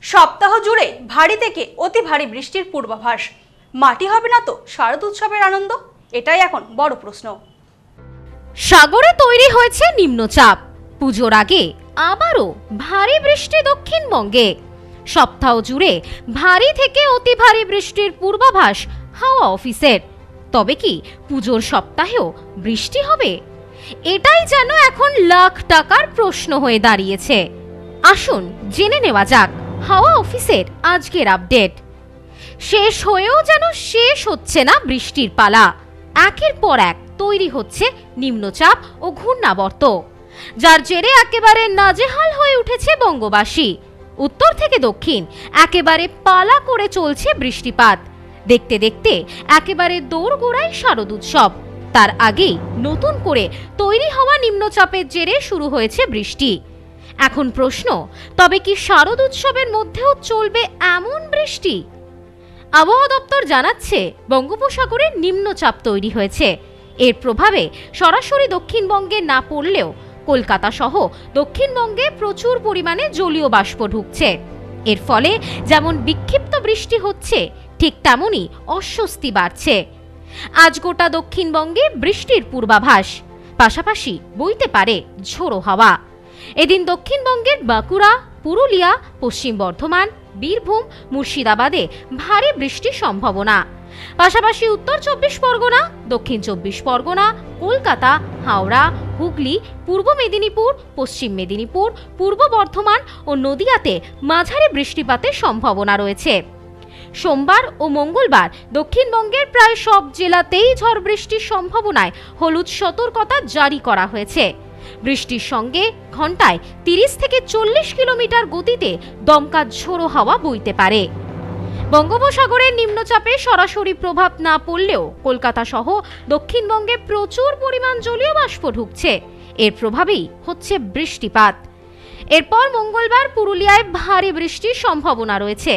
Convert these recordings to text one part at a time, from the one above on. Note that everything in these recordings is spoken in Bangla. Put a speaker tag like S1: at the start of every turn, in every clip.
S1: সপ্তাহ জুড়ে ভারী থেকে অতি ভারী বৃষ্টির পূর্বাভাস। মাটি হবে না তো শারদ উৎসবের আনন্দ? এটাই এখন বড় প্রশ্ন।
S2: সাগরে তৈরি হয়েছে নিম্নচাপ, পুজোর আগে আবারও ভারী বৃষ্টি দক্ষিণবঙ্গে। সপ্তাহ জুড়ে ভারী থেকে অতি ভারী বৃষ্টির পূর্বাভাস হাওয়া অফিসের। তবে কি পুজোর সপ্তাহেও বৃষ্টি হবে? এটাই যেন এখন লাখ টাকার প্রশ্ন হয়ে দাঁড়িয়েছে। আসুন জেনে নেওয়া যাক হাওয়া অফিসের আজকের আপডেট। শেষ হয়েও যেন শেষ হচ্ছে না বৃষ্টির পালা। একের পর এক তৈরি হচ্ছে নিম্নচাপ ও ঘূর্ণাবর্ত, যার জেরে একেবারে নাজেহাল হয়ে উঠেছে বঙ্গবাসী। উত্তর থেকে দক্ষিণ একেবারে পালা করে চলছে বৃষ্টিপাত। দেখতে দেখতে একেবারে দোরগোড়ায় শারদ উৎসব। তার আগেই নতুন করে তৈরি হওয়া নিম্নচাপের জেরে শুরু হয়েছে বৃষ্টি। এখন প্রশ্ন, তবে কি শারদ উৎসবের মধ্যেও চলবে এমন বৃষ্টি? আবহাওয়া দপ্তর জানাচ্ছে, বঙ্গোপসাগরে নিম্নচাপ তৈরি হয়েছে। এর প্রভাবে সরাসরি দক্ষিণবঙ্গে না পড়লেও কলকাতা সহ দক্ষিণবঙ্গে প্রচুর পরিমাণে জলীয় বাষ্প ঢুকছে। এর ফলে যেমন বিক্ষিপ্ত বৃষ্টি হচ্ছে, ঠিক তেমনই অস্বস্তি বাড়ছে। আজ গোটা দক্ষিণবঙ্গে বৃষ্টির পূর্বাভাস, পাশাপাশি বইতে পারে ঝোড়ো হাওয়া। এদিন দক্ষিণবঙ্গের বাঁকুড়া, পুরুলিয়া, পশ্চিম বর্ধমান, বীরভূম, মুর্শিদাবাদে ভারী বৃষ্টির সম্ভাবনা। পাশাপাশি উত্তর 24 পরগনা, দক্ষিণ 24 পরগনা, কলকাতা, হাওড়া, হুগলি, পূর্ব মেদিনীপুর, পশ্চিম মেদিনীপুর, পূর্ব বর্ধমান ও নদিয়াতে মাঝারি বৃষ্টিপাতের সম্ভাবনা রয়েছে। সোমবার ও মঙ্গলবার দক্ষিণবঙ্গের প্রায় সব জেলাতেই ঝড় বৃষ্টির সম্ভাবনায় হলুদ সতর্কতা জারি করা হয়েছে। বৃষ্টির সঙ্গে ঘন্টায় 30 থেকে 40 কিলোমিটার গতিতে দমকা ঝোড়ো হাওয়া বইতে পারে। বঙ্গোপসাগরের নিম্নচাপে সরাসরি প্রভাব না পড়লেও কলকাতা সহ দক্ষিণবঙ্গে প্রচুর পরিমাণ জলীয় বাষ্প ঢুকছে। এর প্রভাবেই হচ্ছে বৃষ্টিপাত। এরপর মঙ্গলবার পুরুলিয়ায় ভারী বৃষ্টির সম্ভাবনা রয়েছে।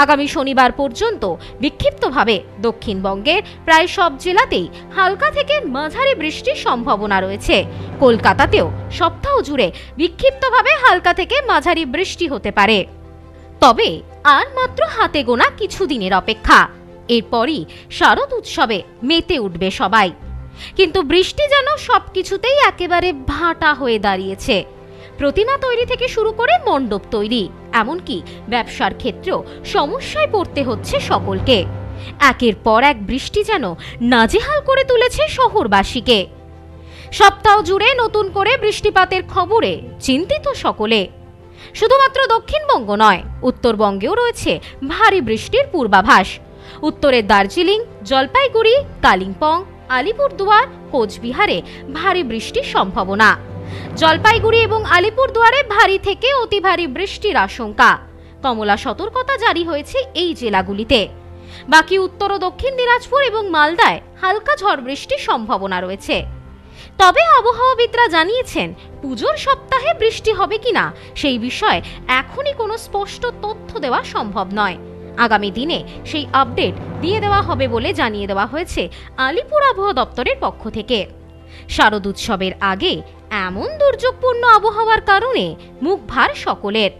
S2: আগামী শনিবার পর্যন্ত বিক্ষিপ্তভাবে দক্ষিণবঙ্গের প্রায় সব জেলাতেই হালকা থেকে মাঝারি বৃষ্টির সম্ভাবনা রয়েছে। কলকাতাতেও সপ্তাহ জুড়ে বিক্ষিপ্তভাবে হালকা থেকে মাঝারি বৃষ্টি হতে পারে। তবে আর মাত্র হাতে গোনা কিছুদিনের অপেক্ষা। এরপরই শারদ উৎসবে মেতে উঠবে সবাই। কিন্তু বৃষ্টি যেন সবকিছুতেই একেবারে ভাটা হয়ে দাঁড়িয়েছে। প্রতিমা তৈরি থেকে শুরু করে মণ্ডপ তৈরি, এমনকি ব্যবসার ক্ষেত্রেও সমস্যায় পড়তে হচ্ছে সকলকে। একের পর এক বৃষ্টি যেন নাজেহাল করে তুলেছে শহরবাসীকে। সপ্তাহ জুড়ে নতুন করে বৃষ্টিপাতের খবরে চিন্তিত সকলে। শুধুমাত্র দক্ষিণবঙ্গ নয়, উত্তরবঙ্গেও রয়েছে ভারী বৃষ্টির পূর্বাভাস। উত্তরের দার্জিলিং, জলপাইগুড়ি, কালিম্পং, আলিপুরদুয়ার, কোচবিহারে ভারী বৃষ্টির সম্ভাবনা। জলপাইগুড়ি এবং আলিপুরদুয়ারে ভারী থেকে অতি ভারী বৃষ্টির আশঙ্কা। কমলা সতর্কতা জারি হয়েছে এই জেলাগুলিতে। বাকি উত্তর ও দক্ষিণ দিনাজপুর এবং মালদায় হালকা ঝড় বৃষ্টির সম্ভাবনা রয়েছে। তবে আবহাওয়াবিদরা জানিয়েছেন, পুজোর সপ্তাহে বৃষ্টি হবে কিনা সেই বিষয়ে এখনই কোনো স্পষ্ট তথ্য দেওয়া সম্ভব নয়। আগামী দিনে সেই আপডেট দিয়ে দেওয়া হবে বলে জানিয়ে দেওয়া হয়েছে আলিপুর আবহাওয়া দপ্তরের পক্ষ থেকে। শারদ উৎসবের আগে এমন দুর্যোগপূর্ণ আবহাওয়ার কারণে মুখ ভার সকলের।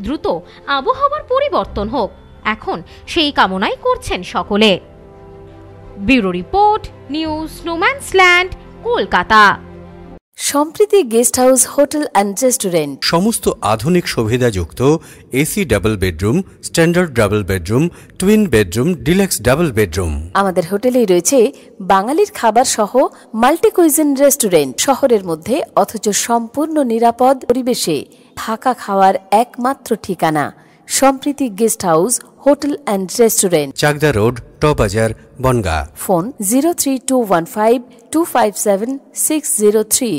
S2: দ্রুত আবহাওয়ার পরিবর্তন হোক, এখন সেই কামনাই করছেন সকলে। Bureau report, news no man's land, Kolkata.
S3: Sampriti guest house, hotel and restaurant.
S4: সমস্ত আধুনিক সুবিধাযুক্ত AC double bedroom, standard double bedroom, twin bedroom, deluxe double bedroom.
S3: আমাদের হোটেলেই রয়েছে বাঙালির খাবার সহ মাল্টি কুইজিন রেস্টুরেন্ট। শহরের মধ্যে অথচ সম্পূর্ণ নিরাপদ পরিবেশে থাকা খাওয়ার একমাত্র ঠিকানা Sampriti guest house, hotel and restaurant,
S4: Chakdah road, টবাজার, বনগাঁ।
S3: ফোন 03215257603।